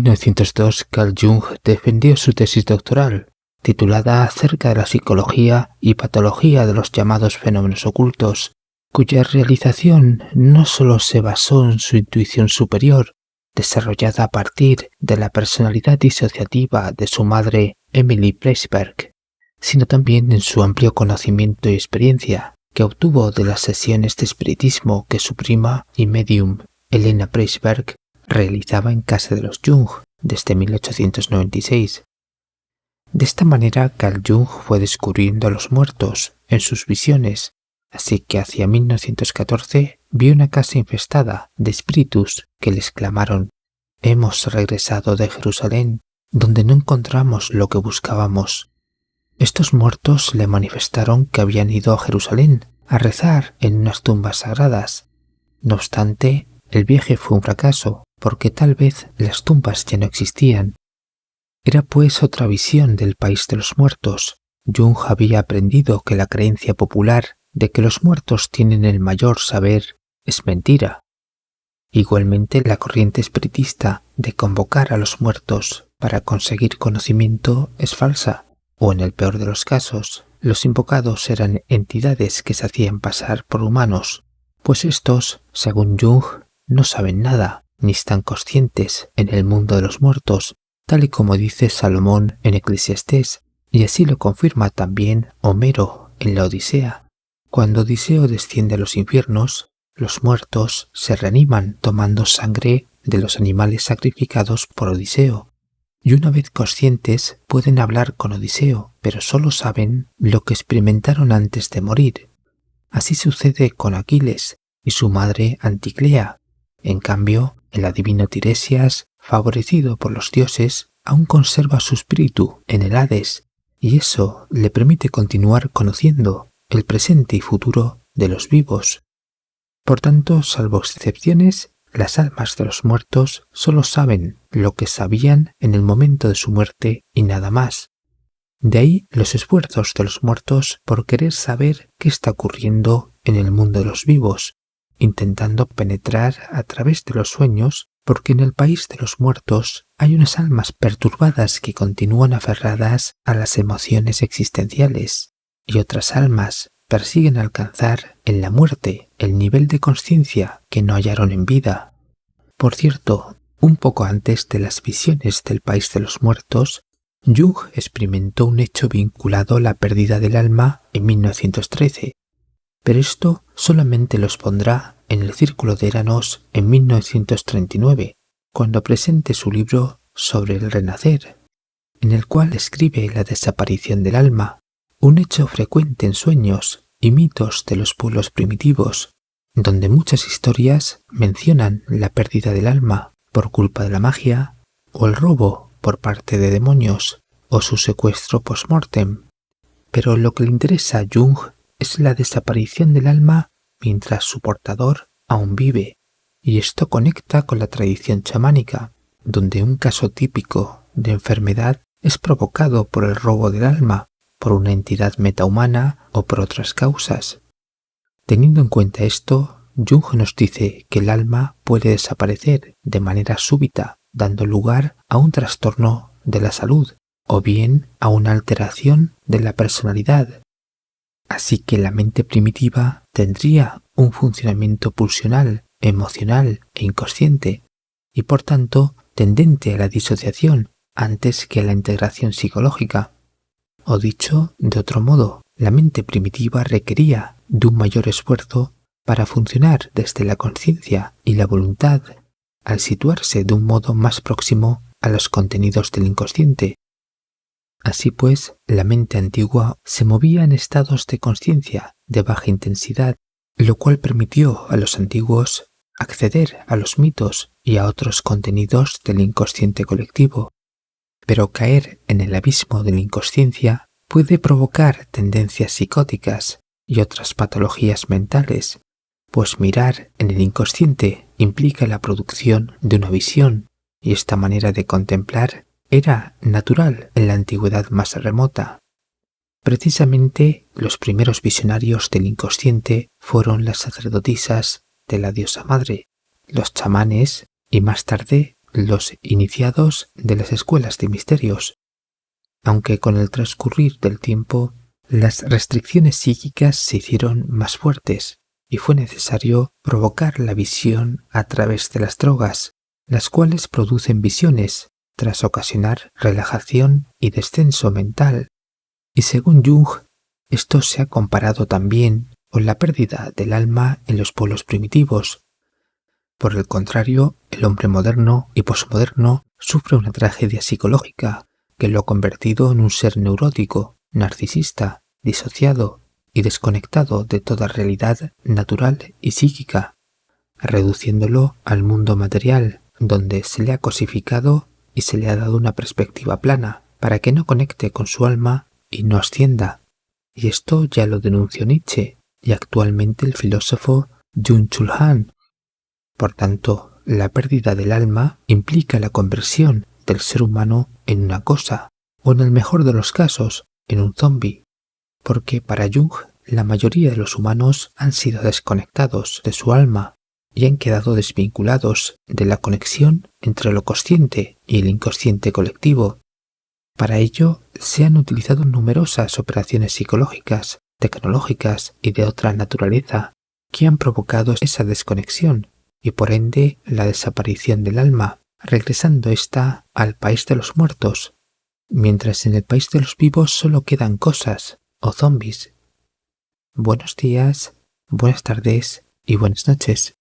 1902, Carl Jung defendió su tesis doctoral, titulada Acerca de la psicología y patología de los llamados fenómenos ocultos, cuya realización no solo se basó en su intuición superior, desarrollada a partir de la personalidad disociativa de su madre Emily Preisberg, sino también en su amplio conocimiento y experiencia que obtuvo de las sesiones de espiritismo que su prima y medium Elena Preisberg realizaba en casa de los Jung desde 1896. De esta manera, Carl Jung fue descubriendo a los muertos en sus visiones, así que hacia 1914 vio una casa infestada de espíritus que le exclamaron: «Hemos regresado de Jerusalén, donde no encontramos lo que buscábamos». Estos muertos le manifestaron que habían ido a Jerusalén a rezar en unas tumbas sagradas. No obstante, el viaje fue un fracaso, porque tal vez las tumbas ya no existían. Era pues otra visión del país de los muertos. Jung había aprendido que la creencia popular de que los muertos tienen el mayor saber es mentira. Igualmente, la corriente espiritista de convocar a los muertos para conseguir conocimiento es falsa, o en el peor de los casos, los invocados eran entidades que se hacían pasar por humanos, pues estos, según Jung, no saben nada, ni están conscientes en el mundo de los muertos, tal y como dice Salomón en Eclesiastés, y así lo confirma también Homero en la Odisea. Cuando Odiseo desciende a los infiernos, los muertos se reaniman tomando sangre de los animales sacrificados por Odiseo, y una vez conscientes pueden hablar con Odiseo, pero solo saben lo que experimentaron antes de morir. Así sucede con Aquiles y su madre Anticlea. En cambio, el adivino Tiresias, favorecido por los dioses, aún conserva su espíritu en el Hades, y eso le permite continuar conociendo el presente y futuro de los vivos. Por tanto, salvo excepciones, las almas de los muertos solo saben lo que sabían en el momento de su muerte y nada más. De ahí los esfuerzos de los muertos por querer saber qué está ocurriendo en el mundo de los vivos, intentando penetrar a través de los sueños, porque en el país de los muertos hay unas almas perturbadas que continúan aferradas a las emociones existenciales, y otras almas persiguen alcanzar en la muerte el nivel de conciencia que no hallaron en vida. Por cierto, un poco antes de las visiones del país de los muertos, Jung experimentó un hecho vinculado a la pérdida del alma en 1913, pero esto solamente los pondrá en el Círculo de Eranos en 1939, cuando presente su libro sobre el renacer, en el cual describe la desaparición del alma, un hecho frecuente en sueños y mitos de los pueblos primitivos, donde muchas historias mencionan la pérdida del alma por culpa de la magia, o el robo por parte de demonios, o su secuestro post-mortem. Pero lo que le interesa a Jung es la desaparición del alma mientras su portador aún vive, y esto conecta con la tradición chamánica, donde un caso típico de enfermedad es provocado por el robo del alma, por una entidad metahumana o por otras causas. Teniendo en cuenta esto, Jung nos dice que el alma puede desaparecer de manera súbita, dando lugar a un trastorno de la salud, o bien a una alteración de la personalidad. Así que la mente primitiva tendría un funcionamiento pulsional, emocional e inconsciente, y por tanto tendente a la disociación antes que a la integración psicológica. O dicho de otro modo, la mente primitiva requería de un mayor esfuerzo para funcionar desde la conciencia y la voluntad, al situarse de un modo más próximo a los contenidos del inconsciente. Así pues, la mente antigua se movía en estados de conciencia de baja intensidad, lo cual permitió a los antiguos acceder a los mitos y a otros contenidos del inconsciente colectivo. Pero caer en el abismo de la inconsciencia puede provocar tendencias psicóticas y otras patologías mentales, pues mirar en el inconsciente implica la producción de una visión, y esta manera de contemplar era natural en la antigüedad más remota. Precisamente los primeros visionarios del inconsciente fueron las sacerdotisas de la diosa madre, los chamanes y más tarde los iniciados de las escuelas de misterios, aunque con el transcurrir del tiempo las restricciones psíquicas se hicieron más fuertes y fue necesario provocar la visión a través de las drogas, las cuales producen visiones tras ocasionar relajación y descenso mental. Y según Jung, esto se ha comparado también con la pérdida del alma en los pueblos primitivos. Por el contrario, el hombre moderno y posmoderno sufre una tragedia psicológica que lo ha convertido en un ser neurótico, narcisista, disociado y desconectado de toda realidad natural y psíquica, reduciéndolo al mundo material, donde se le ha cosificado y se le ha dado una perspectiva plana para que no conecte con su alma y no ascienda. Y esto ya lo denunció Nietzsche y actualmente el filósofo Byung-Chul Han. Por tanto, la pérdida del alma implica la conversión del ser humano en una cosa, o en el mejor de los casos, en un zombi, porque para Jung la mayoría de los humanos han sido desconectados de su alma y han quedado desvinculados de la conexión entre lo consciente y el inconsciente colectivo. Para ello se han utilizado numerosas operaciones psicológicas, tecnológicas y de otra naturaleza que han provocado esa desconexión y por ende la desaparición del alma, regresando ésta al país de los muertos, mientras en el país de los vivos solo quedan cosas o zombis. Buenos días, buenas tardes y buenas noches.